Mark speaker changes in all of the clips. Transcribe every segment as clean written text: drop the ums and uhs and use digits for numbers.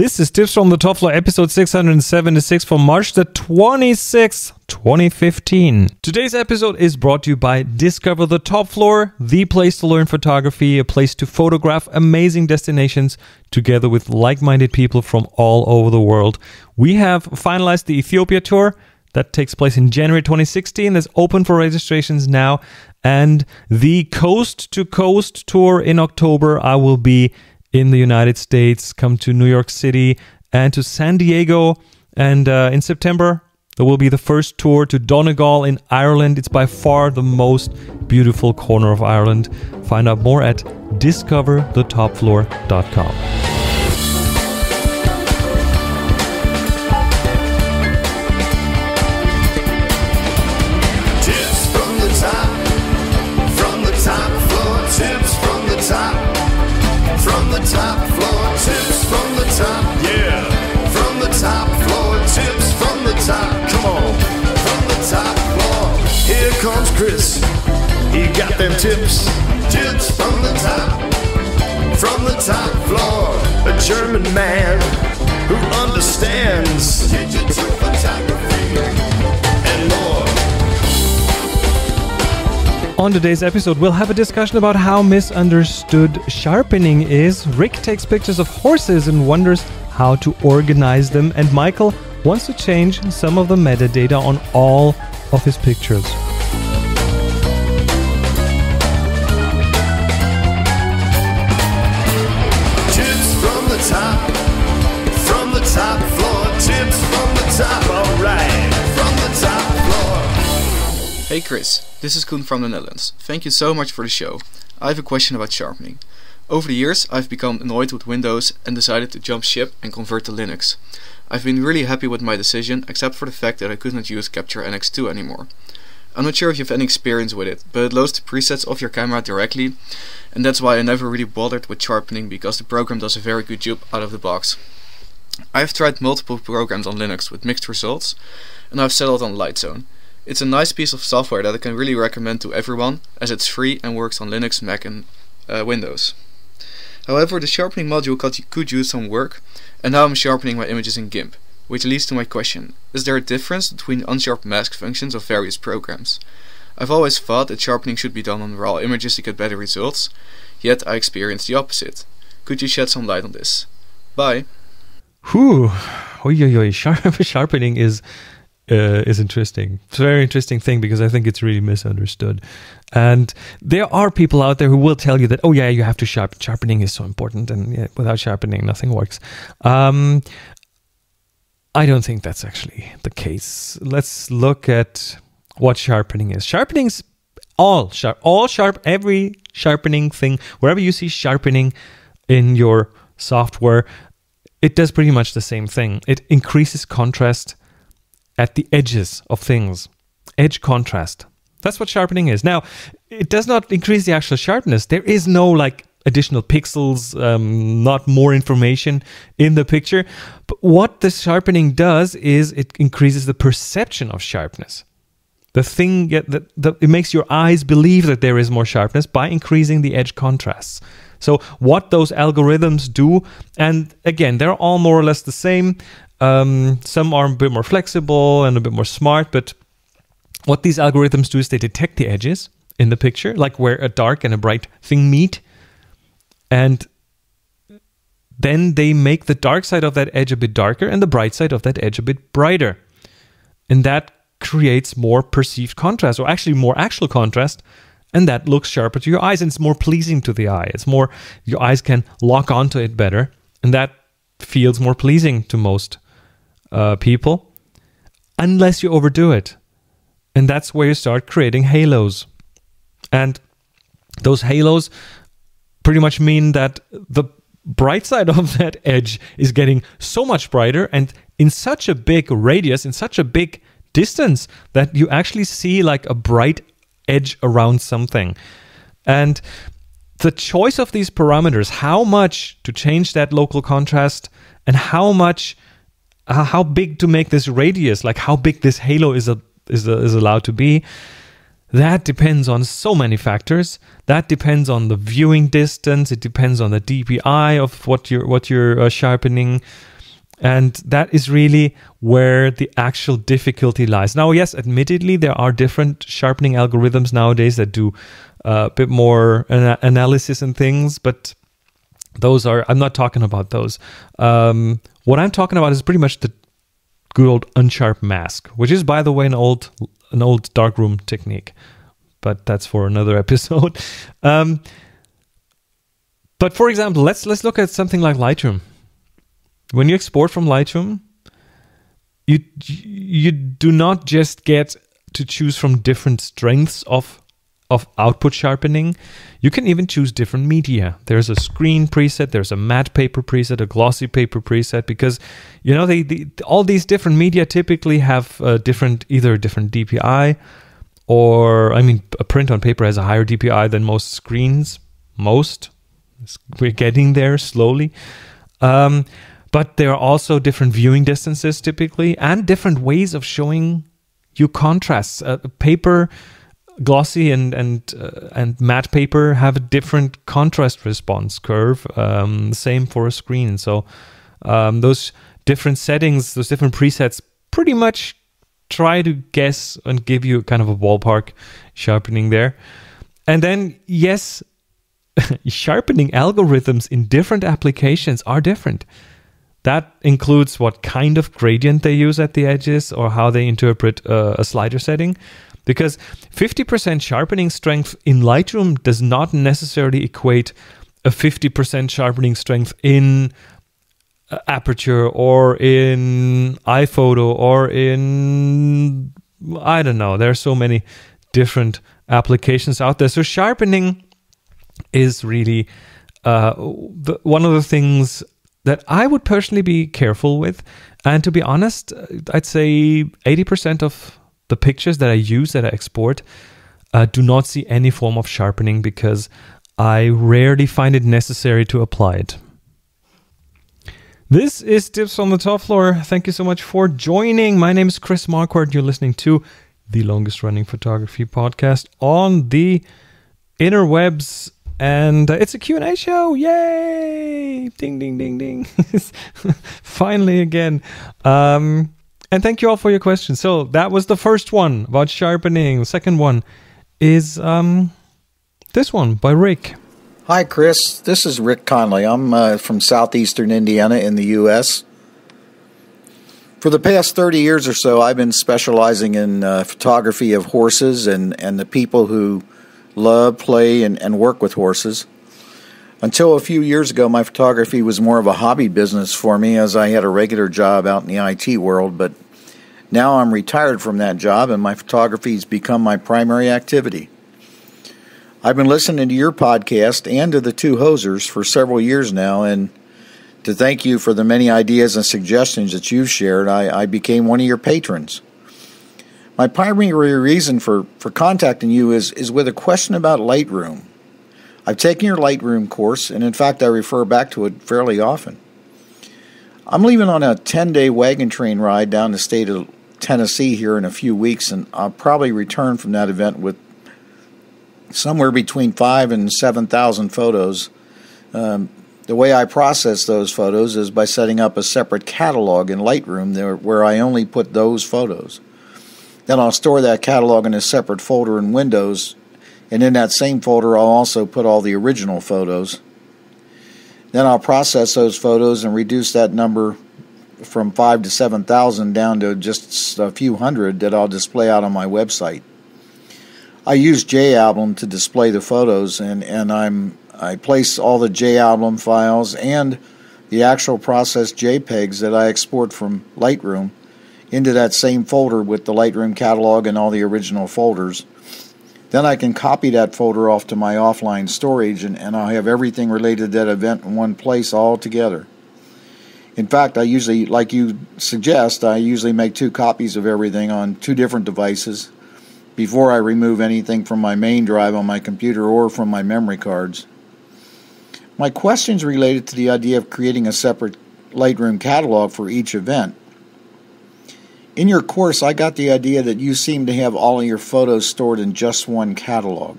Speaker 1: This is Tips from the Top Floor, episode 676 for March the 26th, 2015. Today's episode is brought to you by Discover the Top Floor, the place to learn photography, a place to photograph amazing destinations together with like-minded people from all over the world. We have finalized the Ethiopia tour that takes place in January 2016. That's open for registrations now. And the Coast to Coast tour in October, I will be in the United States, come to New York City and to San Diego. And in September, there will be the first tour to Donegal in Ireland. It's by far the most beautiful corner of Ireland. Find out more at discoverthetopfloor.com.
Speaker 2: Chris, he got them tips from the top floor. A German man who understands digital photography and more.
Speaker 1: On today's episode, we'll have a discussion about how misunderstood sharpening is. Rick takes pictures of horses and wonders how to organize them. And Michael wants to change some of the metadata on all of his pictures.
Speaker 3: Hey Chris, this is Koen from the Netherlands. Thank you so much for the show. I have a question about sharpening. Over the years I've become annoyed with Windows and decided to jump ship and convert to Linux. I've been really happy with my decision, except for the fact that I could not use Capture NX2 anymore. I'm not sure if you have any experience with it, but it loads the presets of your camera directly, and that's why I never really bothered with sharpening, because the program does a very good job out of the box. I have tried multiple programs on Linux with mixed results, and I've settled on Lightzone. It's a nice piece of software that I can really recommend to everyone, as it's free and works on Linux, Mac and Windows. However, the sharpening module could use some work, and now I'm sharpening my images in GIMP, which leads to my question: is there a difference between unsharp mask functions of various programs? I've always thought that sharpening should be done on raw images to get better results, yet I experienced the opposite. Could you shed some light on this? Bye!
Speaker 1: Whew! Sharpening is interesting. It's a very interesting thing because I think it's really misunderstood. And there are people out there who will tell you that, oh yeah, you have to sharpen. Sharpening is so important, and yeah, without sharpening, nothing works. I don't think that's actually the case. Let's look at what sharpening is. Sharpening's all sharp, every sharpening thing, wherever you see sharpening in your software, it does pretty much the same thing. It increases contrast at the edges of things. Edge contrast. That's what sharpening is. Now, it does not increase the actual sharpness. There is no like additional pixels, not more information in the picture. But what the sharpening does is it increases the perception of sharpness. The thing it makes your eyes believe that there is more sharpness by increasing the edge contrasts. So what those algorithms do, and again, they're all more or less the same. Some are a bit more flexible and a bit more smart, but what these algorithms do is they detect the edges in the picture, like where a dark and a bright thing meet, and then they make the dark side of that edge a bit darker and the bright side of that edge a bit brighter. And that creates more perceived contrast, or actually more actual contrast, and that looks sharper to your eyes, and it's more pleasing to the eye. It's more, your eyes can lock onto it better, and that feels more pleasing to most people, unless you overdo it. And that's where you start creating halos. And those halos pretty much mean that the bright side of that edge is getting so much brighter and in such a big radius, in such a big distance, that you actually see like a bright edge around something. And the choice of these parameters, how much to change that local contrast and how big to make this radius, like how big this halo is allowed to be, that depends on so many factors. That depends on the viewing distance. It depends on the DPI of what you're sharpening. And that is really where the actual difficulty lies. Now, yes, admittedly, there are different sharpening algorithms nowadays that do a bit more analysis and things, but I'm not talking about those. What I'm talking about is pretty much the good old unsharp mask, which is, by the way, an old darkroom technique, but that's for another episode. But for example, let's look at something like Lightroom. When you export from Lightroom, you do not just get to choose from different strengths of output sharpening. You can even choose different media. There's a screen preset, there's a matte paper preset, a glossy paper preset, because all these different media typically have either different DPI, or a print on paper has a higher DPI than most screens. We're getting there slowly. But there are also different viewing distances typically, and different ways of showing you contrasts. Paper, glossy and matte paper have a different contrast response curve. Same for a screen. So those different settings, those different presets, pretty much try to guess and give you kind of a ballpark sharpening there. And then, yes, sharpening algorithms in different applications are different. That includes what kind of gradient they use at the edges or how they interpret a slider setting. Because 50% sharpening strength in Lightroom does not necessarily equate a 50% sharpening strength in Aperture or in iPhoto or in, I don't know, there are so many different applications out there. So sharpening is really one of the things that I would personally be careful with. And to be honest, I'd say 80% of the pictures that I use, that I export, do not see any form of sharpening because I rarely find it necessary to apply it. This is Tips on the Top Floor. Thank you so much for joining. My name is Chris Marquardt. You're listening to the longest running photography podcast on the interwebs. And it's a Q&A show. Yay! Ding, ding, ding, ding. Finally again. And thank you all for your questions. So that was the first one about sharpening. The second one is this one by Rick.
Speaker 4: Hi, Chris. This is Rick Conley. I'm from southeastern Indiana in the U.S. For the past 30 years or so, I've been specializing in photography of horses and the people who love, play, and work with horses. Until a few years ago, my photography was more of a hobby business for me as I had a regular job out in the IT world, but now I'm retired from that job and my photography has become my primary activity. I've been listening to your podcast and to the Two Hosers for several years now, and to thank you for the many ideas and suggestions that you've shared, I became one of your patrons. My primary reason for contacting you is with a question about Lightroom. I've taken your Lightroom course, and in fact I refer back to it fairly often. I'm leaving on a 10-day wagon train ride down the state of Tennessee here in a few weeks, and I'll probably return from that event with somewhere between 5,000 and 7,000 photos. The way I process those photos is by setting up a separate catalog in Lightroom where I only put those photos. Then I'll store that catalog in a separate folder in Windows, and in that same folder I'll also put all the original photos. Then I'll process those photos and reduce that number from 5,000 to 7,000 down to just a few hundred that I'll display out on my website. I use JAlbum to display the photos, and I place all the JAlbum files and the actual processed JPEGs that I export from Lightroom into that same folder with the Lightroom catalog and all the original folders. Then I can copy that folder off to my offline storage, and I'll have everything related to that event in one place all together. In fact, I usually, like you suggest, I usually make 2 copies of everything on 2 different devices before I remove anything from my main drive on my computer or from my memory cards. My question's related to the idea of creating a separate Lightroom catalog for each event. In your course, I got the idea that you seem to have all of your photos stored in just one catalog.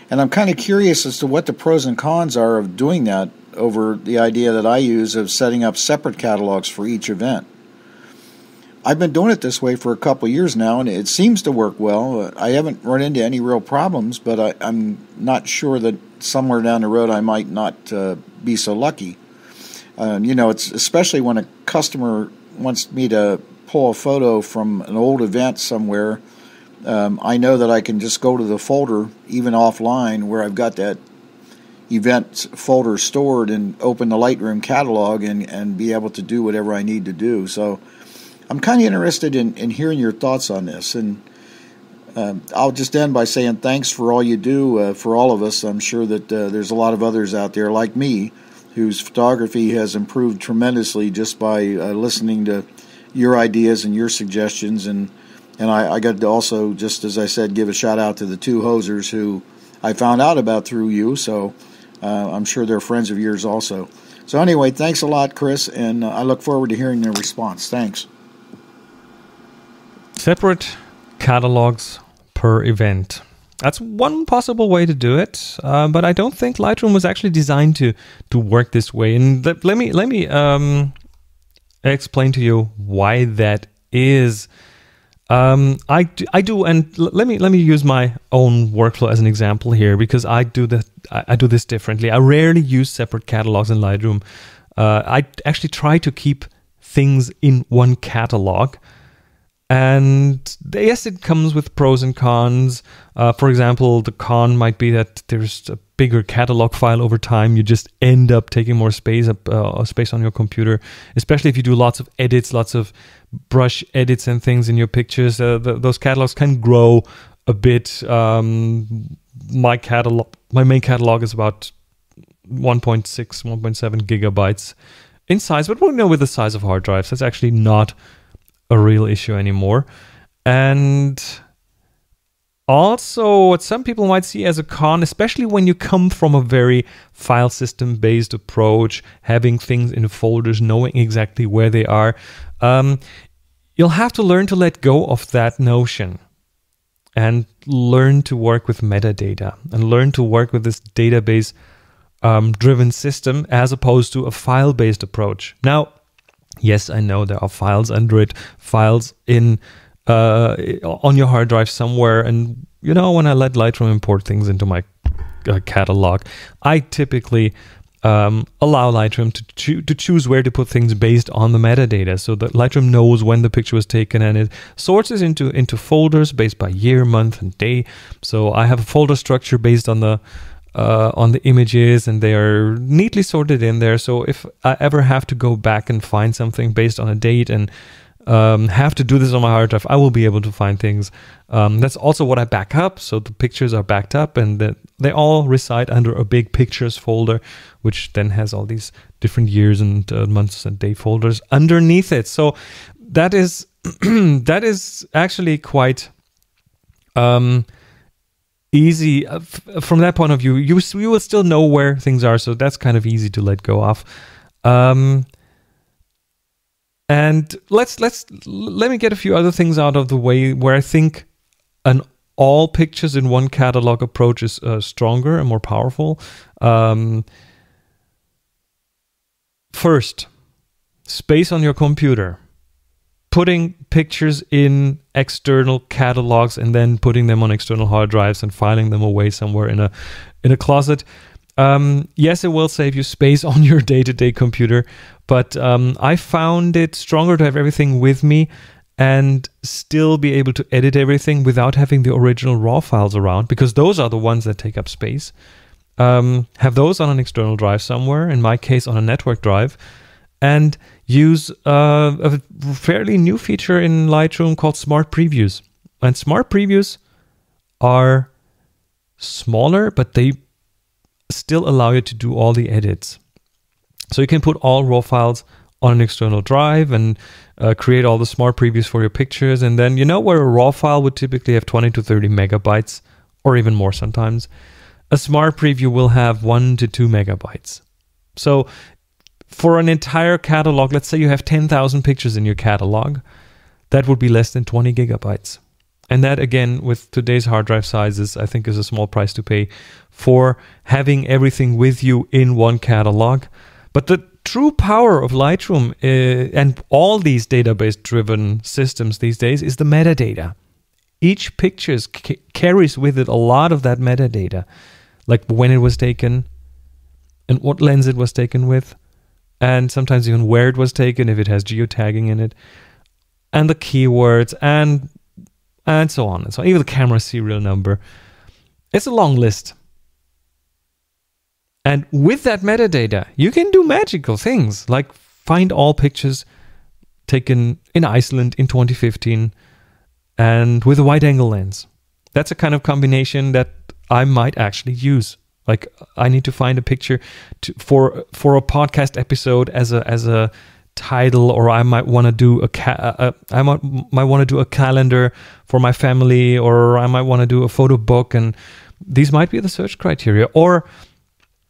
Speaker 4: And I'm kind of curious as to what the pros and cons are of doing that over the idea that I use of setting up separate catalogs for each event. I've been doing it this way for a couple of years now, and it seems to work well. I haven't run into any real problems, but I'm not sure that somewhere down the road I might not be so lucky. It's especially when a customer wants me to pull a photo from an old event somewhere. I know that I can just go to the folder, even offline, where I've got that event folder stored, and open the Lightroom catalog and be able to do whatever I need to do. So I'm kind of interested in hearing your thoughts on this. And I'll just end by saying thanks for all you do for all of us. I'm sure that there's a lot of others out there like me whose photography has improved tremendously just by listening to your ideas and your suggestions. And I got to also, just as I said, give a shout out to the two hosers who I found out about through you. So I'm sure they're friends of yours also. So anyway, thanks a lot, Chris, and I look forward to hearing their response. Thanks.
Speaker 1: Separate catalogs per event. That's one possible way to do it, but I don't think Lightroom was actually designed to work this way. And let me explain to you why that is. I do, and let me use my own workflow as an example here, because I do this differently. I rarely use separate catalogs in Lightroom. I actually try to keep things in one catalog. And yes, it comes with pros and cons. For example, the con might be that there's a bigger catalog file over time. You just end up taking more space on your computer, especially if you do lots of edits, lots of brush edits and things in your pictures. Those catalogs can grow a bit. My main catalog is about 1.6, 1.7 gigabytes in size, but with the size of hard drives, that's actually not a real issue anymore. And also what some people might see as a con, especially when you come from a very file system based approach, having things in folders, knowing exactly where they are, you'll have to learn to let go of that notion and learn to work with metadata and learn to work with this database driven system as opposed to a file based approach. Now, yes, I know there are files under it, files in on your hard drive somewhere. And, when I let Lightroom import things into my catalog, I typically allow Lightroom to choose where to put things based on the metadata, so that Lightroom knows when the picture was taken, and it sorts it into folders based by year, month, and day. So I have a folder structure based on the images, and they are neatly sorted in there. So if I ever have to go back and find something based on a date and have to do this on my hard drive, I will be able to find things. That's also what I back up. So the pictures are backed up, and they all reside under a big pictures folder, which then has all these different years and months and day folders underneath it. So that is that is actually quite easy from that point of view. You will still know where things are, so that's kind of easy to let go of. And let me get a few other things out of the way where I think an all pictures in one catalog approach is stronger and more powerful. First, space on your computer. Putting pictures in external catalogs and then putting them on external hard drives and filing them away somewhere in a closet. Yes, it will save you space on your day-to-day computer, but I found it stronger to have everything with me and still be able to edit everything without having the original raw files around, because those are the ones that take up space. Have those on an external drive somewhere, in my case on a network drive, and use a fairly new feature in Lightroom called Smart Previews. And Smart Previews are smaller, but they still allow you to do all the edits. So you can put all raw files on an external drive and create all the Smart Previews for your pictures. And then, where a raw file would typically have 20 to 30 megabytes, or even more sometimes, a Smart Preview will have 1 to 2 megabytes. So for an entire catalog, let's say you have 10,000 pictures in your catalog, that would be less than 20 gigabytes. And that, again, with today's hard drive sizes, I think is a small price to pay for having everything with you in one catalog. But the true power of Lightroom and all these database-driven systems these days is the metadata. Each picture carries with it a lot of that metadata, like when it was taken and what lens it was taken with, and sometimes even where it was taken if it has geotagging in it, and the keywords, and so on and so on, even the camera serial number. It's a long list. And with that metadata, you can do magical things, like find all pictures taken in Iceland in 2015 and with a wide-angle lens. That's a kind of combination that I might actually use. Like, I need to find a picture for a podcast episode as a title, or I might want to do I might want to do a calendar for my family, or I might want to do a photo book, and these might be the search criteria. Or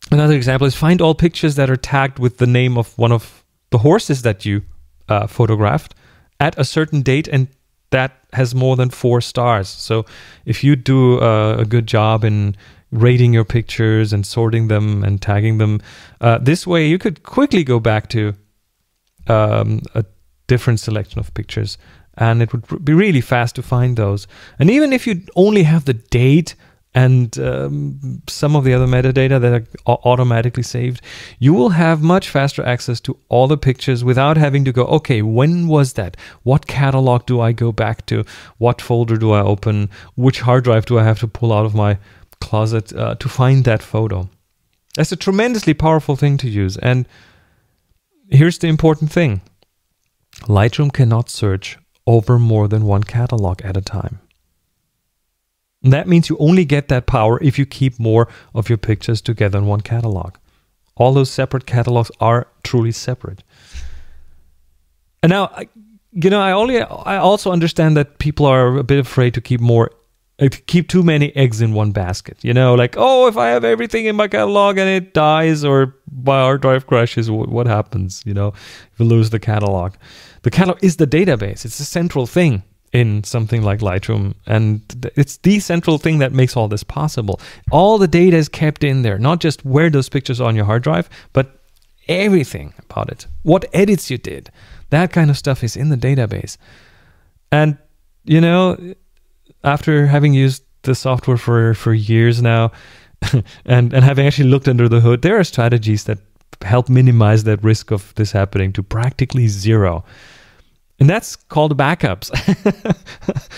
Speaker 1: another example is find all pictures that are tagged with the name of one of the horses that you photographed at a certain date, and that has more than 4 stars. So if you do a good job in rating your pictures and sorting them and tagging them, this way you could quickly go back to a different selection of pictures, and it would be really fast to find those. And even if you only have the date and some of the other metadata that are automatically saved, you will have much faster access to all the pictures without having to go, okay, when was that? What catalog do I go back to? What folder do I open? Which hard drive do I have to pull out of my closet to find that photo? That's a tremendously powerful thing to use. And here's the important thing. Lightroom cannot search over more than one catalog at a time. And that means you only get that power if you keep more of your pictures together in one catalog. All those separate catalogs are truly separate. And now, I also understand that people are a bit afraid to keep too many eggs in one basket. Like, oh, if I have everything in my catalog and it dies or my hard drive crashes, what happens? If we lose the catalog. The catalog is the database. It's the central thing in something like Lightroom, and it's the central thing that makes all this possible. All the data is kept in there, not just where those pictures are on your hard drive, but everything about it. What edits you did, that kind of stuff is in the database. And, after having used the software for years now, and having actually looked under the hood, there are strategies that help minimize that risk of this happening to practically zero. And that's called backups.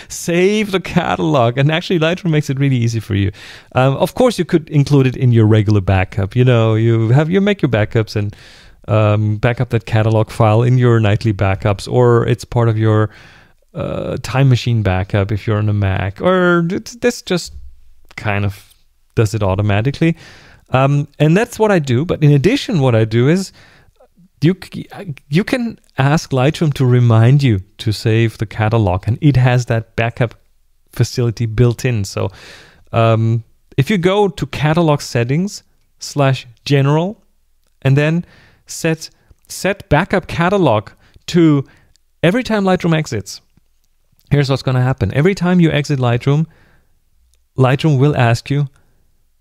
Speaker 1: Save the catalog. And actually, Lightroom makes it really easy for you. Of course, you could include it in your regular backup. You make your backups and back up that catalog file in your nightly backups, or it's part of your Time Machine backup if you're on a Mac, or this just kind of does it automatically. And that's what I do. But in addition, what I do is you can ask Lightroom to remind you to save the catalog, and it has that backup facility built in. So if you go to catalog settings /general and then set backup catalog to every time Lightroom exits, here's what's going to happen. Every time you exit Lightroom, Lightroom will ask you,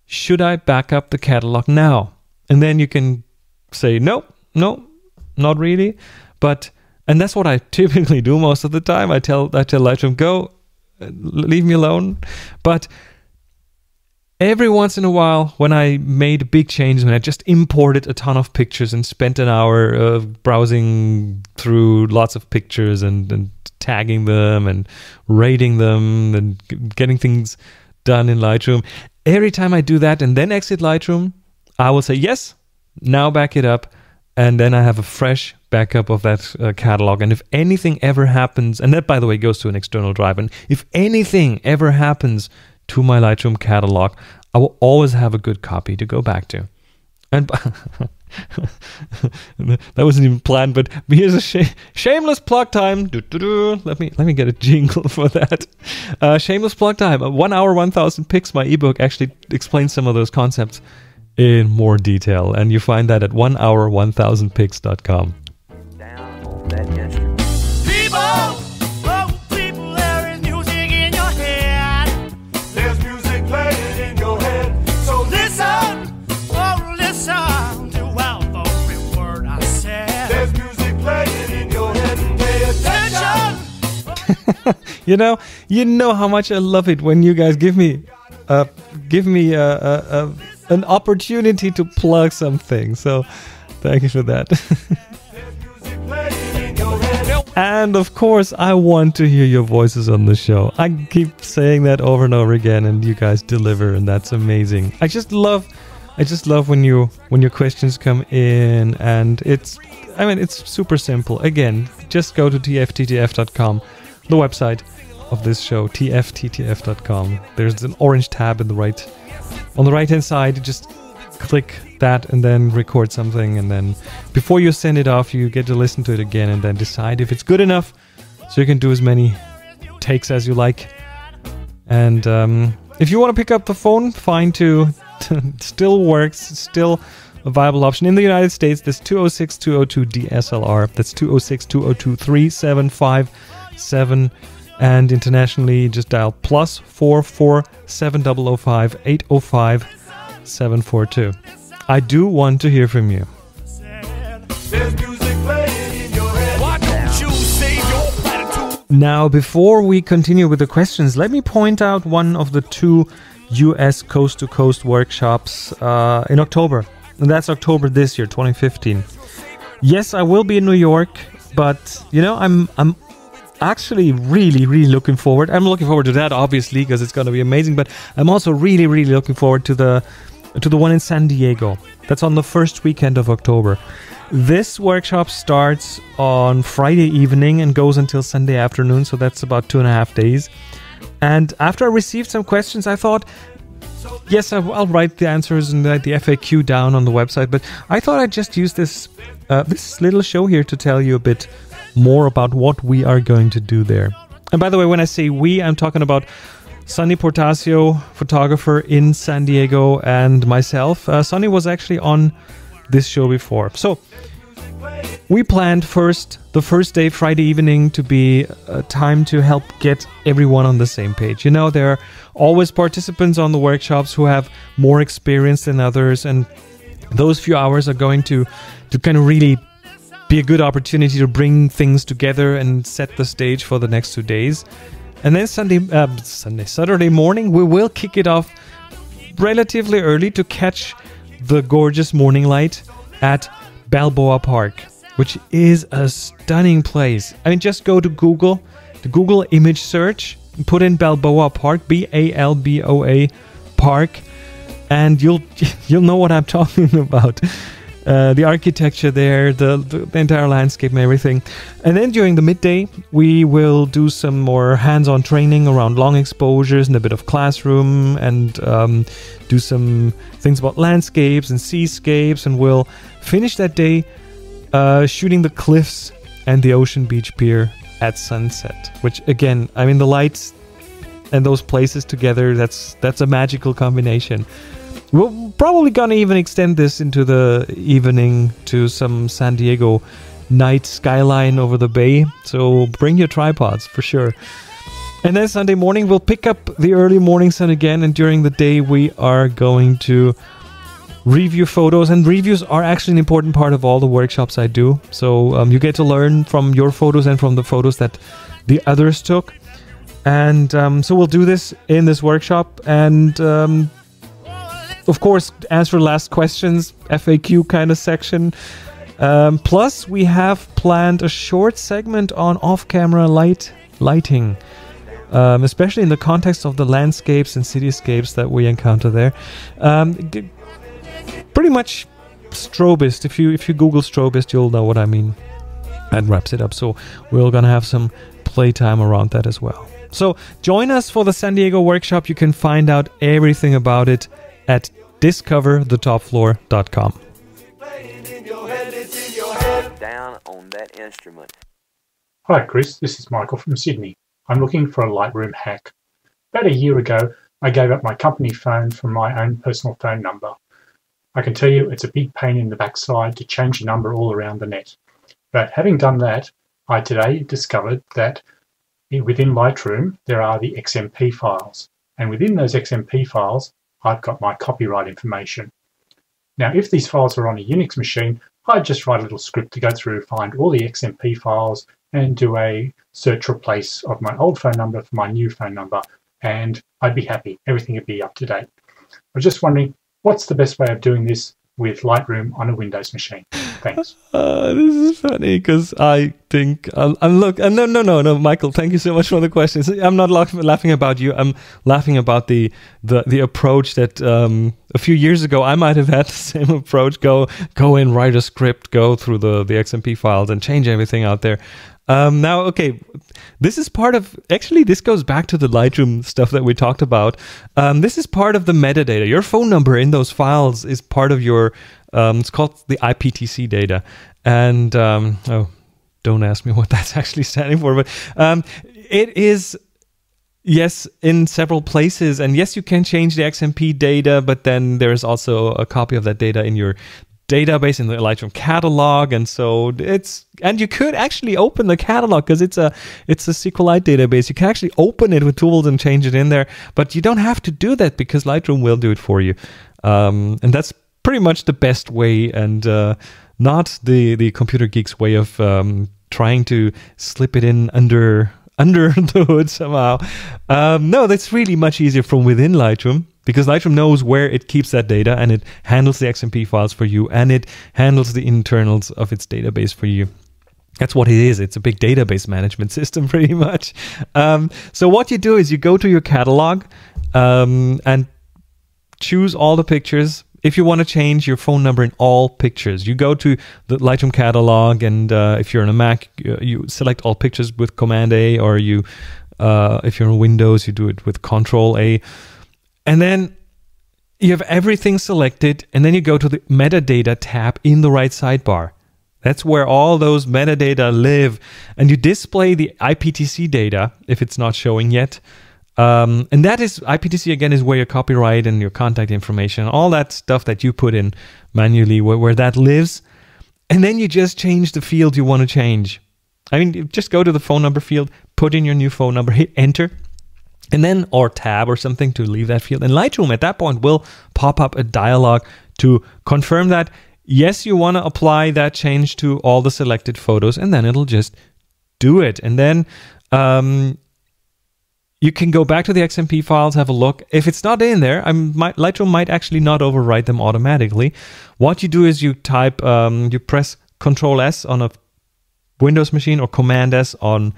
Speaker 1: should I back up the catalog now? And then you can say, no, not really. And that's what I typically do most of the time. I tell Lightroom, go, leave me alone. But every once in a while, when I made big changes, when I just imported a ton of pictures and spent an hour browsing through lots of pictures and tagging them and rating them and getting things done in Lightroom, every time I do that and then exit Lightroom, I will say, yes, now back it up. And then I have a fresh backup of that catalog. And if anything ever happens, and that, by the way, goes to an external drive, and if anything ever happens to my Lightroom catalog, I will always have a good copy to go back to. And that wasn't even planned, but here's a shameless plug time. Let me get a jingle for that. Shameless plug time. 1 hour, 1,000 pics. My ebook actually explains some of those concepts in more detail, and you find that at 1hour1000pics.com.
Speaker 2: Down on that instrument. People, there is music in your
Speaker 1: You know how much I love it when you guys give me an opportunity to plug something. So thank you for that. And of course, I want to hear your voices on the show. I keep saying that over and over again, and you guys deliver, and that's amazing. I just love when your questions come in, and it's super simple. Again, just go to tfttf.com, the website of this show, tfttf.com. There's an orange tab on the right hand side. Just click that and then record something, and then before you send it off, you get to listen to it again and then decide if it's good enough, so you can do as many takes as you like. And if you want to pick up the phone, fine too. Still works, still a viable option. In the United States, there's 206-202-DSLR. That's 206-203-757. And internationally, just dial +44 7005 805 742. I do want to hear from you. Now, before we continue with the questions, let me point out one of the 2 US coast-to-coast workshops in October. And that's October this year, 2015. Yes, I will be in New York, but I'm actually really looking forward. I'm looking forward to that, obviously, because it's going to be amazing, but I'm also really looking forward to the one in San Diego. That's on the first weekend of October. This workshop starts on Friday evening and goes until Sunday afternoon, so that's about 2.5 days. And after I received some questions, I thought, yes, I'll write the answers and the FAQ down on the website, but I thought I'd just use this little show here to tell you a bit more about what we are going to do there. And by the way, when I say we, I'm talking about Sonny Portasio, photographer in San Diego, and myself. Sonny was actually on this show before. So we planned the first day, Friday evening, to be a time to help get everyone on the same page. There are always participants on the workshops who have more experience than others, and those few hours are going to kind of really be a good opportunity to bring things together and set the stage for the next 2 days. And then Saturday morning, we will kick it off relatively early to catch the gorgeous morning light at Balboa Park, which is a stunning place. I mean, just go to Google, the Google image search, put in Balboa Park, Balboa Park, and you'll know what I'm talking about. The architecture there, the entire landscape and everything. And then during the midday, we will do some more hands-on training around long exposures and a bit of classroom, and do some things about landscapes and seascapes, and we'll finish that day shooting the cliffs and the Ocean Beach Pier at sunset, which again, I mean, the lights and those places together, that's a magical combination. We're probably gonna even extend this into the evening to some San Diego night skyline over the bay, so bring your tripods for sure. And then Sunday morning we'll pick up the early morning sun again, and during the day we are going to review photos, and reviews are actually an important part of all the workshops I do. So you get to learn from your photos and from the photos that the others took. And so we'll do this in this workshop, and of course, answer last questions, FAQ kind of section. Plus, we have planned a short segment on off-camera lighting, especially in the context of the landscapes and cityscapes that we encounter there. Pretty much strobist. If you Google strobist, you'll know what I mean. That wraps it up. So we're gonna have some playtime around that as well. So join us for the San Diego workshop. You can find out everything about it at discoverthetopfloor.com.
Speaker 5: Down on that instrument.
Speaker 6: Hi Chris, this is Michael from Sydney. I'm looking for a Lightroom hack. About a year ago, I gave up my company phone for my own personal phone number. I can tell you it's a big pain in the backside to change a number all around the net. But having done that, I today discovered that within Lightroom there are the XMP files. And within those XMP files, I've got my copyright information. Now, if these files are on a Unix machine, I'd just write a little script to go through, find all the XMP files, and do a search replace of my old phone number for my new phone number, and I'd be happy. Everything would be up to date. I was just wondering, what's the best way of doing this with Lightroom on a Windows machine? Thanks.
Speaker 1: This is funny because I think no, Michael. Thank you so much for the questions. I'm not laughing about you. I'm laughing about the approach that a few years ago I might have had the same approach. Go in, write a script, go through the XMP files and change everything out there. Now, okay, this is part of, actually, this goes back to the Lightroom stuff that we talked about. This is part of the metadata. Your phone number in those files is part of your, it's called the IPTC data. And, don't ask me what that's actually standing for, but it is, yes, in several places. And yes, you can change the XMP data, but then there is also a copy of that data in your database in the Lightroom catalog, and so and you could actually open the catalog because it's a SQLite database. You can actually open it with tools and change it in there, but you don't have to do that because Lightroom will do it for you, and that's pretty much the best way, and not the computer geek's way of trying to slip it in under the hood somehow. No, that's really much easier from within Lightroom, because Lightroom knows where it keeps that data, and it handles the XMP files for you, and it handles the internals of its database for you. That's what it is. It's a big database management system, pretty much. So what you do is you go to your catalog and choose all the pictures. If you want to change your phone number in all pictures, you go to the Lightroom catalog, and if you're on a Mac, you select all pictures with Command A, or if you're on Windows, you do it with Control A. And then you have everything selected, and then you go to the metadata tab in the right sidebar. That's where all those metadata live, and you display the IPTC data if it's not showing yet. And that is, IPTC again is where your copyright and your contact information, all that stuff that you put in manually, where that lives. And then you just change the field you want to change. I mean, you just go to the phone number field, put in your new phone number, hit enter, and then, or tab or something to leave that field. And Lightroom at that point will pop up a dialog to confirm that, yes, you want to apply that change to all the selected photos, and then it'll just do it. And then you can go back to the XMP files, have a look. If it's not in there, Lightroom might actually not overwrite them automatically. What you do is you type, you press Control S on a Windows machine or Command S on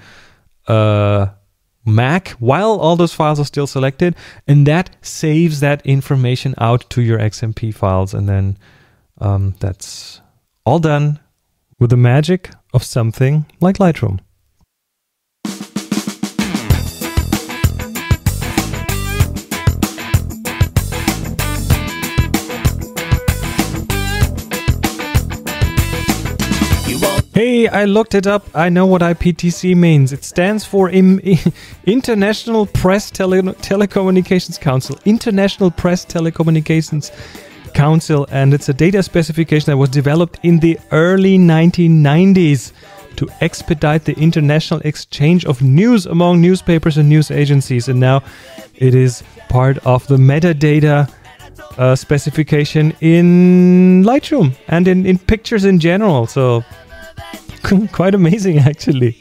Speaker 1: Mac while all those files are still selected, and that saves that information out to your XMP files, and then that's all done with the magic of something like Lightroom. Hey, I looked it up. I know what IPTC means. It stands for International Press Telecommunications Council. International Press Telecommunications Council. And it's a data specification that was developed in the early 1990s to expedite the international exchange of news among newspapers and news agencies. And now it is part of the metadata specification in Lightroom and in pictures in general. So quite amazing, actually.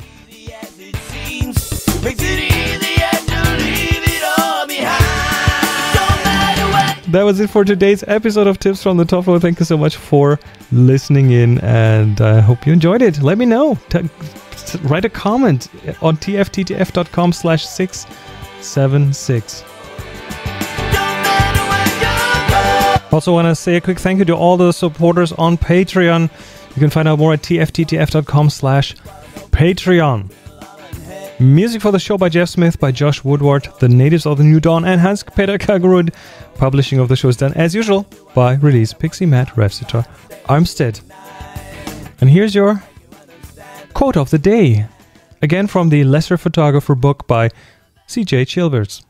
Speaker 1: That was it for today's episode of Tips from the Top Floor. Thank you so much for listening in, and I hope you enjoyed it. Let me know. Write a comment on tfttf.com/676. Also want to say a quick thank you to all the supporters on Patreon. You can find out more at tfttf.com/Patreon. Music for the show by Jeff Smith, by Josh Woodward, The Natives of the New Dawn, and Hans-Peter Kagerud. Publishing of the show is done, as usual, by Release Pixie, Matt, Revsitar, Armstead. And here's your quote of the day. Again from the Lesser Photographer book by C.J. Chilvers.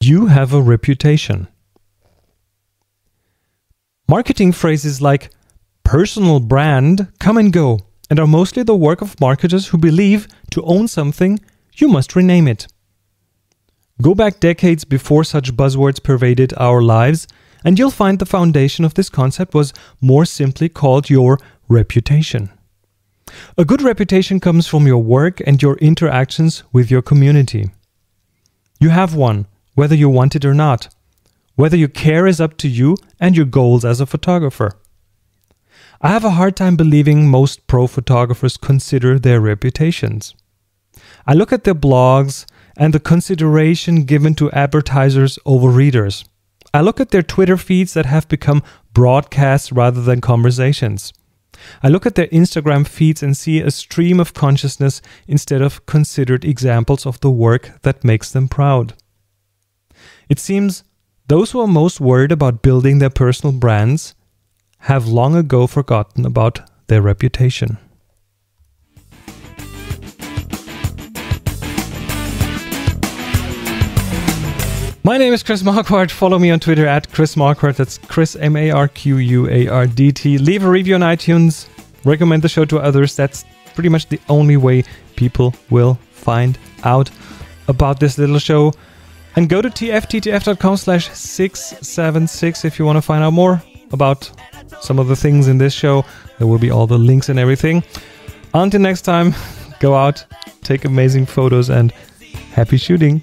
Speaker 1: You have a reputation. Marketing phrases like personal brand come and go and are mostly the work of marketers who believe to own something, you must rename it. Go back decades before such buzzwords pervaded our lives, and you'll find the foundation of this concept was more simply called your reputation. A good reputation comes from your work and your interactions with your community. You have one, whether you want it or not. Whether you care is up to you and your goals as a photographer. I have a hard time believing most pro photographers consider their reputations. I look at their blogs and the consideration given to advertisers over readers. I look at their Twitter feeds that have become broadcasts rather than conversations. I look at their Instagram feeds and see a stream of consciousness instead of considered examples of the work that makes them proud. It seems those who are most worried about building their personal brands have long ago forgotten about their reputation. My name is Chris Marquardt. Follow me on Twitter at Chris Marquardt. That's Chris Marquardt. Leave a review on iTunes. Recommend the show to others. That's pretty much the only way people will find out about this little show. And go to tfttf.com/676 if you want to find out more about some of the things in this show. There will be all the links and everything. Until next time, go out, take amazing photos, and happy shooting.